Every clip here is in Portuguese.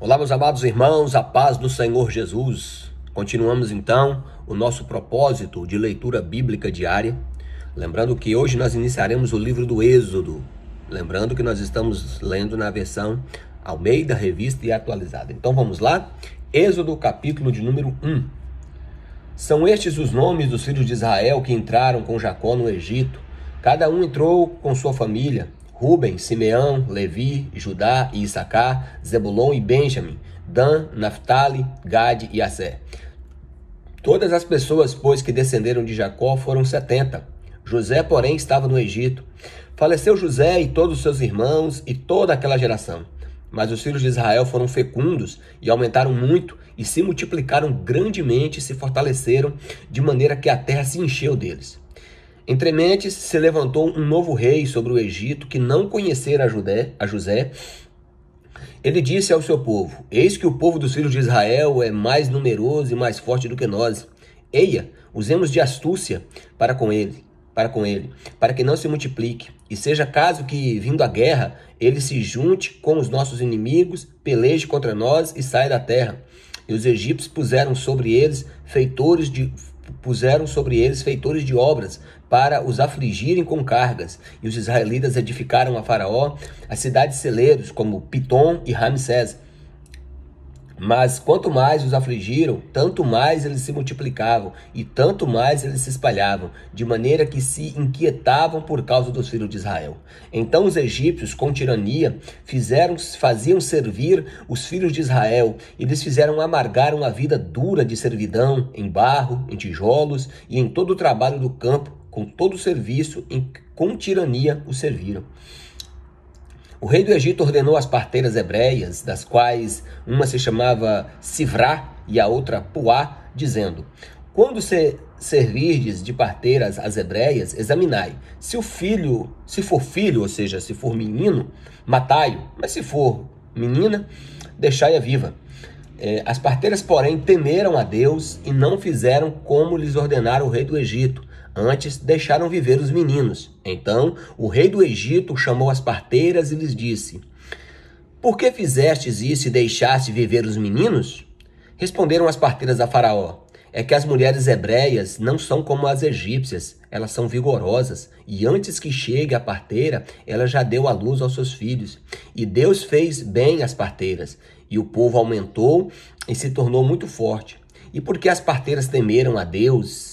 Olá, meus amados irmãos, a paz do Senhor Jesus. Continuamos então o nosso propósito de leitura bíblica diária. Lembrando que hoje nós iniciaremos o livro do Êxodo. Lembrando que nós estamos lendo na versão Almeida, Revista e Atualizada. Então vamos lá? Êxodo, capítulo de número 1. São estes os nomes dos filhos de Israel que entraram com Jacó no Egito. Cada um entrou com sua família. Ruben, Simeão, Levi, Judá e Issacar, Zebulon e Benjamim, Dan, Naftali, Gade e Asser. Todas as pessoas, pois, que descenderam de Jacó foram 70. José, porém, estava no Egito. Faleceu José e todos os seus irmãos e toda aquela geração. Mas os filhos de Israel foram fecundos e aumentaram muito e se multiplicaram grandemente e se fortaleceram, de maneira que a terra se encheu deles. Entrementes se levantou um novo rei sobre o Egito que não conhecera a José. Ele disse ao seu povo: eis que o povo dos filhos de Israel é mais numeroso e mais forte do que nós. Eia, usemos de astúcia para com ele, para que não se multiplique, e seja caso que, vindo a guerra, ele se junte com os nossos inimigos, peleje contra nós e saia da terra. E os egípcios puseram sobre eles feitores de obras para os afligirem com cargas. E os israelitas edificaram a Faraó as cidades celeiros como Pitom e Ramsés. Mas quanto mais os afligiram, tanto mais eles se multiplicavam e tanto mais eles se espalhavam, de maneira que se inquietavam por causa dos filhos de Israel. Então os egípcios, com tirania, faziam servir os filhos de Israel e lhes fizeram amargar uma vida dura de servidão, em barro, em tijolos e em todo o trabalho do campo, com todo o serviço, com tirania os serviram. O rei do Egito ordenou as parteiras hebreias, das quais uma se chamava Sivrá e a outra Puá, dizendo: quando servirdes de parteiras as hebreias, examinai. Se for filho, ou seja, se for menino, matai-o, mas se for menina, deixai-a viva. As parteiras, porém, temeram a Deus e não fizeram como lhes ordenara o rei do Egito. Antes, deixaram viver os meninos. Então, o rei do Egito chamou as parteiras e lhes disse: por que fizestes isso e deixaste viver os meninos? Responderam as parteiras a Faraó: é que as mulheres hebreias não são como as egípcias, elas são vigorosas, e antes que chegue a parteira, ela já deu à luz aos seus filhos. E Deus fez bem às parteiras, e o povo aumentou e se tornou muito forte. E porque as parteiras temeram a Deus,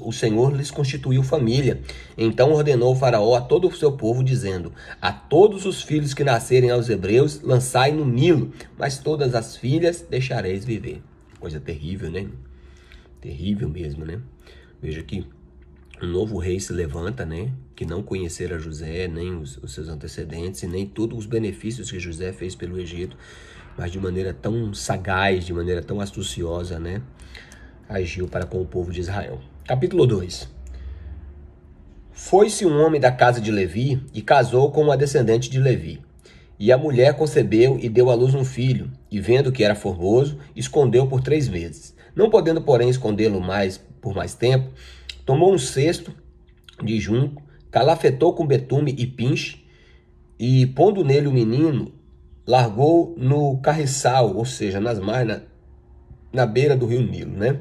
o Senhor lhes constituiu família. Então ordenou o Faraó a todo o seu povo, dizendo: a todos os filhos que nascerem aos hebreus, lançai no Nilo, mas todas as filhas deixareis viver. Coisa terrível, né? Terrível mesmo, né? Veja que um novo rei se levanta, né? Que não conhecera José, nem os seus antecedentes, e nem todos os benefícios que José fez pelo Egito, mas de maneira tão sagaz, de maneira tão astuciosa, né? Agiu para com o povo de Israel. Capítulo 2. Foi-se um homem da casa de Levi e casou com uma descendente de Levi. E a mulher concebeu e deu à luz um filho, e vendo que era formoso, escondeu por 3 meses. Não podendo, porém, escondê-lo por mais tempo, tomou um cesto de junco, calafetou com betume e pinche, e pondo nele o menino, largou no carriçal, ou seja, nas margens, na beira do rio Nilo, né?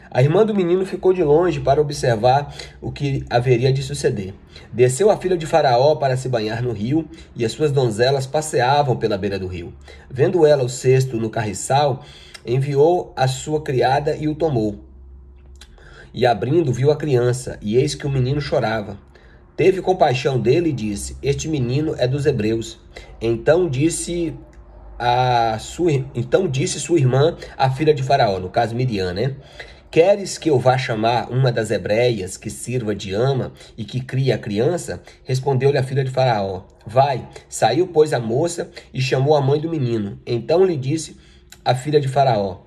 A irmã do menino ficou de longe para observar o que haveria de suceder. Desceu a filha de Faraó para se banhar no rio, e as suas donzelas passeavam pela beira do rio. Vendo ela o cesto no carriçal, enviou a sua criada e o tomou. E abrindo, viu a criança, e eis que o menino chorava. Teve compaixão dele e disse: este menino é dos hebreus. Então disse sua irmã, a filha de Faraó, no caso Miriam, né? Queres que eu vá chamar uma das hebreias que sirva de ama e que crie a criança? Respondeu-lhe a filha de Faraó: vai. Saiu, pois, a moça e chamou a mãe do menino. Então lhe disse a filha de Faraó: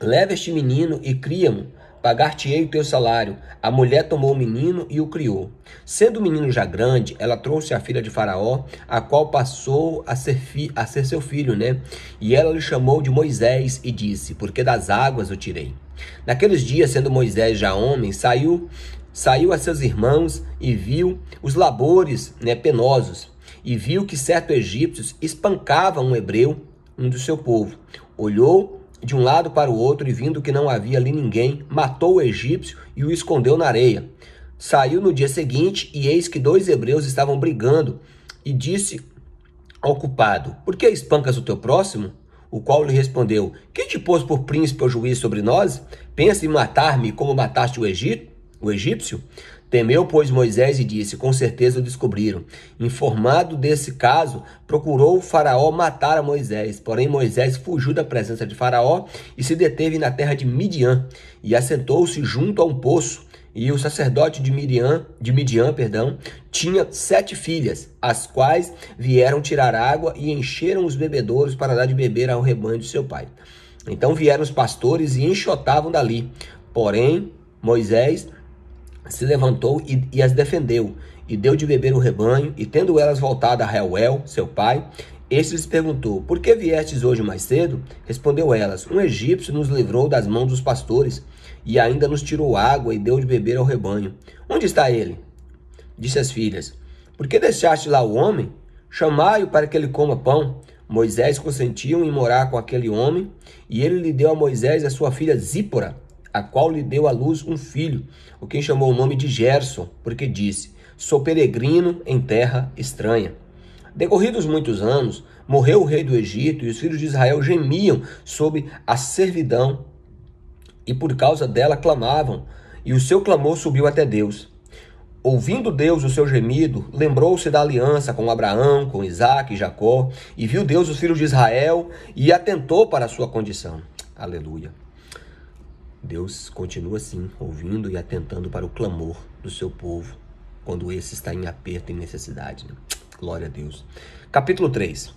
leva este menino e cria-mo, pagar-te-ei o teu salário. A mulher tomou o menino e o criou. Sendo o menino já grande, ela trouxe a filha de Faraó, a qual passou a ser seu filho, né? E ela lhe chamou de Moisés e disse: porque das águas o tirei. Naqueles dias, sendo Moisés já homem, saiu a seus irmãos e viu os labores, penosos, e viu que certo egípcio espancava um hebreu um do seu povo. Olhou de um lado para o outro e, vindo que não havia ali ninguém, matou o egípcio e o escondeu na areia. Saiu no dia seguinte, e eis que 2 hebreus estavam brigando, e disse ao culpado: por que espancas o teu próximo? O qual lhe respondeu: quem te pôs por príncipe ou juiz sobre nós? Pensa em matar-me como mataste o egípcio? Temeu, pois, Moisés e disse: com certeza o descobriram. Informado desse caso, procurou o Faraó matar a Moisés. Porém, Moisés fugiu da presença de Faraó e se deteve na terra de Midian, e assentou-se junto a um poço. E o sacerdote de Midian, tinha 7 filhas, as quais vieram tirar água e encheram os bebedouros para dar de beber ao rebanho de seu pai. Então vieram os pastores e enxotavam dali. Porém, Moisés se levantou e as defendeu, e deu de beber o rebanho, e tendo elas voltado a Reuel, seu pai, este lhes perguntou: por que viestes hoje mais cedo? Respondeu elas: um egípcio nos livrou das mãos dos pastores, e ainda nos tirou água e deu de beber ao rebanho. Onde está ele? Disse as filhas: por que deixaste lá o homem? Chamai-o para que ele coma pão. Moisés consentiu em morar com aquele homem, e ele lhe deu a Moisés a sua filha Zípora, a qual lhe deu à luz um filho, o quem chamou o nome de Gerson, porque disse: sou peregrino em terra estranha. Decorridos muitos anos, morreu o rei do Egito, e os filhos de Israel gemiam sob a servidão, e por causa dela clamavam, e o seu clamor subiu até Deus. Ouvindo Deus o seu gemido, lembrou-se da aliança com Abraão, com Isaque e Jacó, e viu Deus os filhos de Israel, e atentou para a sua condição. Aleluia. Deus continua assim, ouvindo e atentando para o clamor do seu povo, quando esse está em aperto e necessidade. Glória a Deus. Capítulo 3.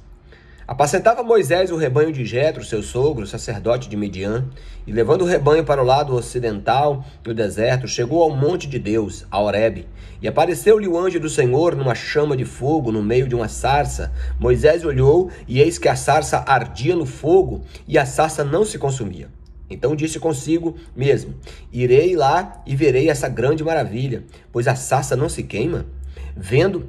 Apacentava Moisés o rebanho de Jetro, seu sogro, sacerdote de Midian, e levando o rebanho para o lado ocidental do deserto, chegou ao monte de Deus, a Horebe, e apareceu-lhe o anjo do Senhor numa chama de fogo no meio de uma sarça. Moisés olhou, e eis que a sarça ardia no fogo, e a sarça não se consumia. Então disse consigo mesmo: irei lá e verei essa grande maravilha, pois a sarça não se queima. Vendo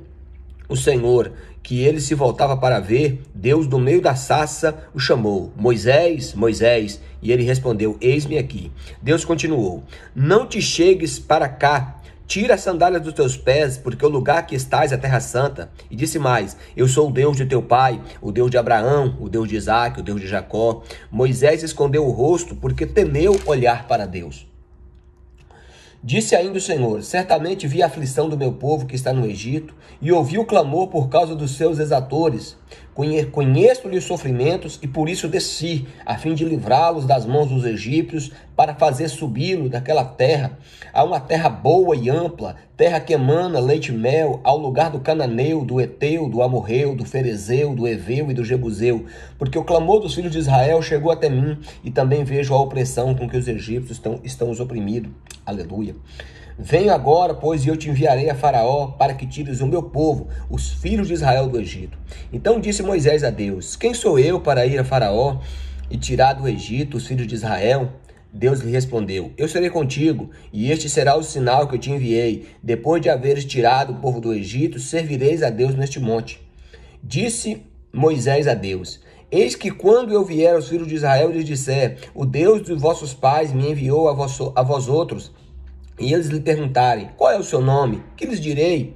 o Senhor que ele se voltava para ver, Deus do meio da sarça o chamou: Moisés, Moisés. E ele respondeu: eis-me aqui. Deus continuou: não te chegues para cá. Tira as sandálias dos teus pés, porque o lugar que estás é terra santa. E disse mais: eu sou o Deus de teu pai, o Deus de Abraão, o Deus de Isaque, o Deus de Jacó. Moisés escondeu o rosto, porque temeu olhar para Deus. Disse ainda o Senhor: certamente vi a aflição do meu povo que está no Egito, e ouvi o clamor por causa dos seus exatores. Conheço-lhe os sofrimentos, e por isso desci, a fim de livrá-los das mãos dos egípcios, para fazer subi-lo daquela terra, a uma terra boa e ampla, terra que emana leite e mel, ao lugar do cananeu, do eteu, do amorreu, do ferezeu, do eveu e do jebuseu. Porque o clamor dos filhos de Israel chegou até mim, e também vejo a opressão com que os egípcios estão os oprimidos. Aleluia. Venho agora, pois, e eu te enviarei a Faraó, para que tires o meu povo, os filhos de Israel, do Egito. Então disse Moisés a Deus: quem sou eu para ir a Faraó e tirar do Egito os filhos de Israel? Deus lhe respondeu: eu serei contigo, e este será o sinal que eu te enviei. Depois de haveres tirado o povo do Egito, servireis a Deus neste monte. Disse Moisés a Deus: eis que quando eu vier aos filhos de Israel e lhes disser: o Deus dos vossos pais me enviou a vós outros, e eles lhe perguntarem: qual é o seu nome? Que lhes direi?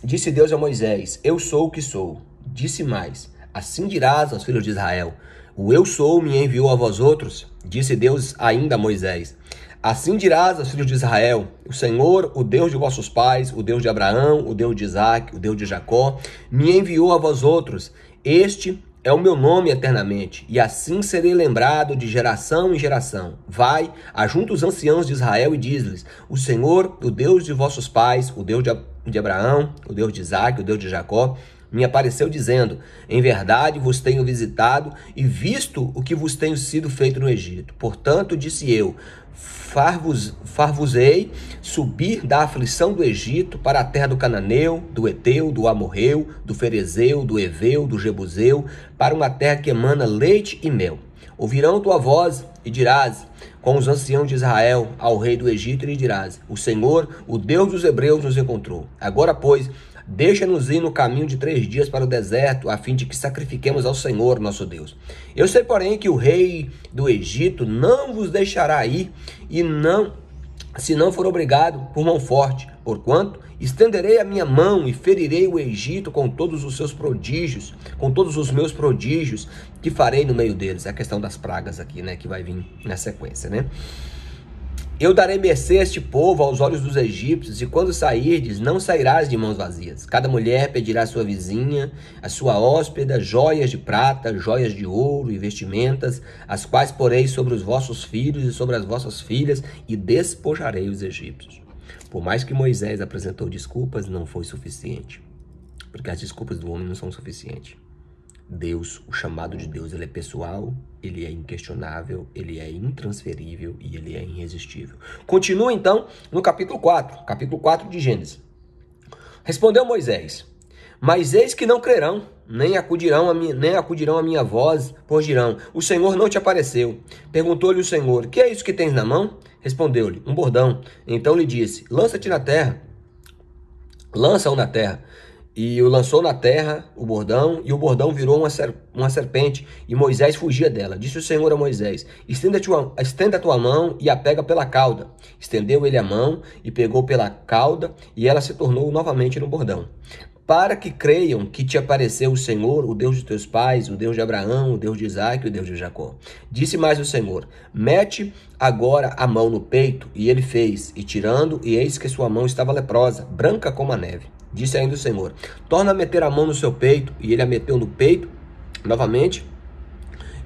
Disse Deus a Moisés: eu sou o que sou. Disse mais: assim dirás aos filhos de Israel: o eu sou me enviou a vós outros. Disse Deus ainda a Moisés: assim dirás aos filhos de Israel: o Senhor, o Deus de vossos pais, o Deus de Abraão, o Deus de Isaque, o Deus de Jacó, me enviou a vós outros. Este é o meu nome eternamente, e assim serei lembrado de geração em geração. Vai, ajunta os anciãos de Israel e diz-lhes: o Senhor, o Deus de vossos pais, o Deus de Abraão, o Deus de Isaque, o Deus de Jacó, me apareceu dizendo: em verdade vos tenho visitado e visto o que vos tenho sido feito no Egito. Portanto, disse eu: far-vos-ei subir da aflição do Egito para a terra do cananeu, do eteu, do amorreu, do ferezeu, do eveu, do jebuseu, para uma terra que emana leite e mel. Ouvirão tua voz e dirás com os anciãos de Israel ao rei do Egito, e lhe dirás: o Senhor, o Deus dos hebreus, nos encontrou. Agora, pois, deixa-nos ir no caminho de 3 dias para o deserto, a fim de que sacrifiquemos ao Senhor nosso Deus. Eu sei, porém, que o rei do Egito não vos deixará ir, se não for obrigado por mão forte, porquanto estenderei a minha mão e ferirei o Egito com todos os seus prodígios, com todos os meus prodígios que farei no meio deles. É a questão das pragas aqui, né, que vai vir na sequência, né? Eu darei mercê a este povo aos olhos dos egípcios, e quando sairdes, não sairás de mãos vazias. Cada mulher pedirá à sua vizinha, à sua hóspeda, joias de prata, joias de ouro e vestimentas, as quais porei sobre os vossos filhos e sobre as vossas filhas, e despojarei os egípcios. Por mais que Moisés apresentou desculpas, não foi suficiente, porque as desculpas do homem não são suficientes. Deus, o chamado de Deus, ele é pessoal, ele é inquestionável, ele é intransferível e ele é irresistível. Continua então no capítulo 4 de Gênesis. Respondeu Moisés: mas eis que não crerão, nem acudirão a minha voz, pois dirão: o Senhor não te apareceu. Perguntou-lhe o Senhor: que é isso que tens na mão? Respondeu-lhe: um bordão. Então lhe disse: lança-te na terra. Lança-o na terra. E o lançou na terra, o bordão, e o bordão virou uma serpente, e Moisés fugia dela. Disse o Senhor a Moisés: estenda a tua mão e a pega pela cauda. Estendeu ele a mão e pegou pela cauda, e ela se tornou novamente no bordão. Para que creiam que te apareceu o Senhor, o Deus de teus pais, o Deus de Abraão, o Deus de Isaque, o Deus de Jacó. Disse mais o Senhor: mete agora a mão no peito. E ele fez, e tirando, e eis que sua mão estava leprosa, branca como a neve. Disse ainda o Senhor: torna a meter a mão no seu peito. E ele a meteu no peito novamente,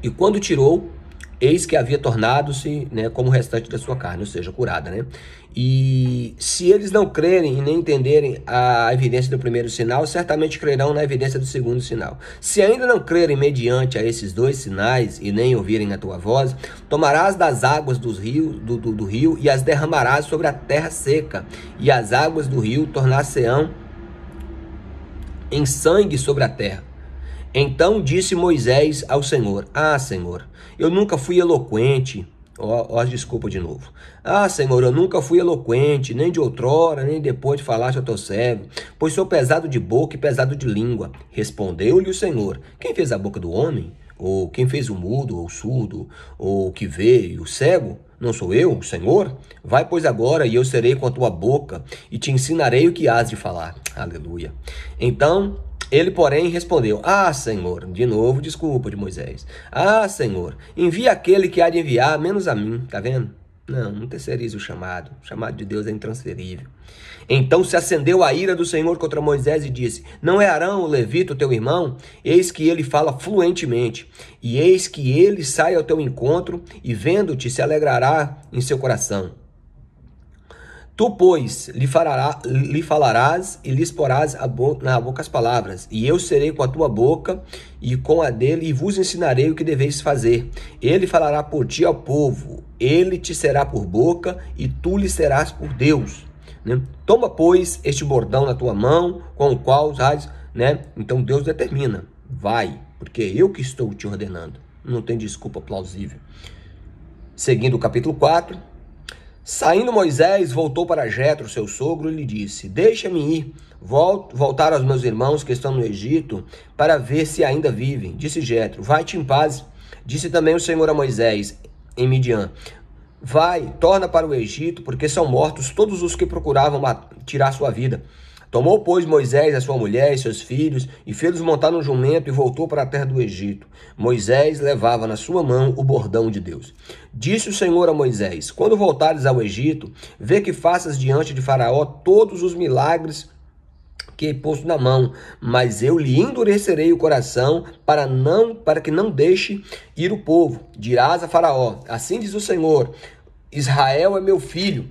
e quando tirou, eis que havia tornado-se, né, como o restante da sua carne, ou seja, curada, né? E se eles não crerem e nem entenderem a evidência do primeiro sinal, certamente crerão na evidência do segundo sinal. Se ainda não crerem mediante a esses 2 sinais e nem ouvirem a tua voz, tomarás das águas do rio e as derramarás sobre a terra seca, e as águas do rio tornar-se-ão em sangue sobre a terra. Então disse Moisés ao Senhor: Senhor, eu nunca fui eloquente. Desculpa de novo. Senhor, eu nunca fui eloquente, nem de outrora, nem depois de falaste ao teu servo, pois sou pesado de boca e pesado de língua. Respondeu-lhe o Senhor: quem fez a boca do homem? Ou quem fez o mudo, ou o surdo, ou o que vê, e o cego? Não sou eu, o Senhor? Vai, pois, agora, e eu serei com a tua boca, e te ensinarei o que hás de falar. Aleluia. Então ele, porém, respondeu: Senhor, de novo, desculpa de Moisés. Senhor, envia aquele que há de enviar, menos a mim. Tá vendo? Não terceirize o chamado. O chamado de Deus é intransferível. Então se acendeu a ira do Senhor contra Moisés e disse: não é Arão, o levita, o teu irmão? Eis que ele fala fluentemente. E eis que ele sai ao teu encontro e, vendo-te, se alegrará em seu coração. Tu, pois, lhe falarás e lhes porás na boca as palavras, e eu serei com a tua boca e com a dele, e vos ensinarei o que deveis fazer. Ele falará por ti ao povo, ele te será por boca, e tu lhe serás por Deus. Né? Toma, pois, este bordão na tua mão, com o qual usais, né? Então Deus determina: vai, porque eu que estou te ordenando. Não tem desculpa plausível. Seguindo o capítulo 4. Saindo Moisés, voltou para Jetro, seu sogro, e lhe disse: deixa-me ir, voltar aos meus irmãos que estão no Egito, para ver se ainda vivem. Disse Jetro: vai-te em paz. Disse também o Senhor a Moisés, em Midian: vai, torna para o Egito, porque são mortos todos os que procuravam tirar sua vida. Tomou, pois, Moisés a sua mulher e seus filhos, e fez-los montar no jumento, e voltou para a terra do Egito. Moisés levava na sua mão o bordão de Deus. Disse o Senhor a Moisés: quando voltares ao Egito, vê que faças diante de Faraó todos os milagres que he posto na mão, mas eu lhe endurecerei o coração para que não deixe ir o povo. Dirás a Faraó: assim diz o Senhor, Israel é meu filho,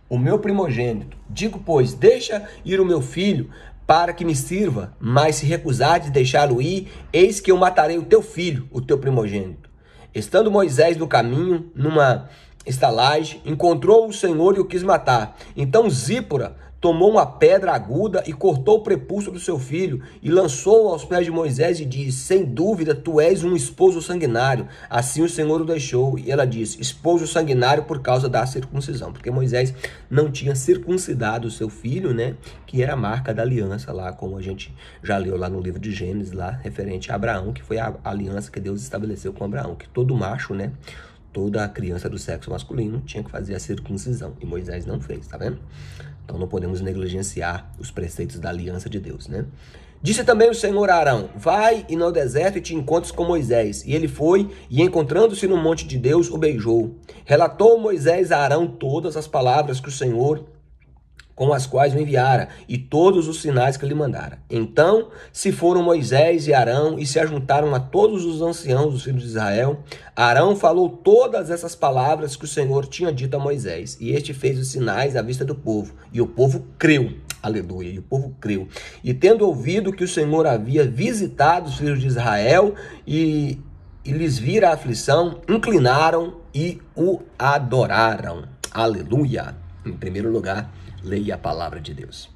o meu primogênito. Digo, pois, deixa ir o meu filho para que me sirva, mas se recusares de deixá-lo ir, eis que eu matarei o teu filho, o teu primogênito. Estando Moisés no caminho, numa estalagem, encontrou o Senhor e o quis matar. Então Zípora tomou uma pedra aguda e cortou o prepúcio do seu filho e lançou-o aos pés de Moisés e disse: sem dúvida, tu és um esposo sanguinário. Assim o Senhor o deixou. E ela disse: esposo sanguinário por causa da circuncisão. Porque Moisés não tinha circuncidado o seu filho, né? Que era a marca da aliança lá, como a gente já leu lá no livro de Gênesis, lá referente a Abraão, que foi a aliança que Deus estabeleceu com Abraão, que todo macho, né? Toda criança do sexo masculino tinha que fazer a circuncisão. E Moisés não fez, tá vendo? Então não podemos negligenciar os preceitos da aliança de Deus, né? Disse também o Senhor a Arão: vai e no deserto e te encontres com Moisés. E ele foi, e encontrando-se no monte de Deus, o beijou. Relatou Moisés a Arão todas as palavras que o Senhor com as quais o enviara, e todos os sinais que lhe mandara. Então se foram Moisés e Arão, e se ajuntaram a todos os anciãos dos filhos de Israel. Arão falou todas essas palavras que o Senhor tinha dito a Moisés, e este fez os sinais à vista do povo, e o povo creu. Aleluia, e o povo creu. E tendo ouvido que o Senhor havia visitado os filhos de Israel, e lhes vira a aflição, inclinaram e o adoraram. Aleluia. Em primeiro lugar, leia a palavra de Deus.